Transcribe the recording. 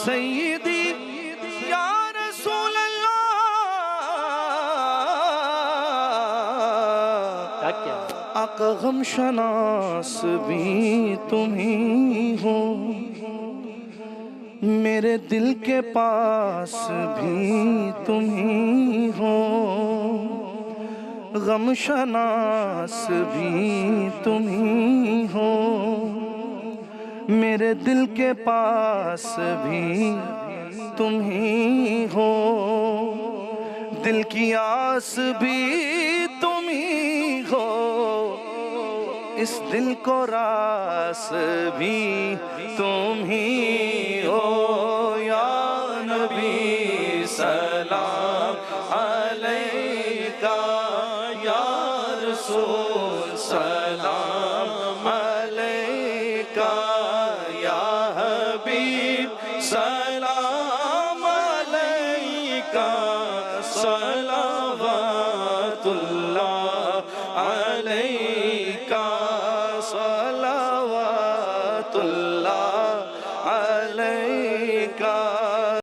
سیدی یا رسول اللہ، آقا غم شناس بھی تم ہی ہو، میرے دل کے پاس بھی تم ہی ہو، غم شناس بھی تم ہی ہو، میرے دل کے پاس بھی تم ہی ہو، دل کی آس بھی تم ہی ہو، اس دل کو راس بھی تم ہی ہو، یا نبی سلام علیکہ، یا رسول سلام علیکہ، یا حبیب سلام علیکہ، صلوات اللہ علیکہ، صلوات اللہ علیکہ۔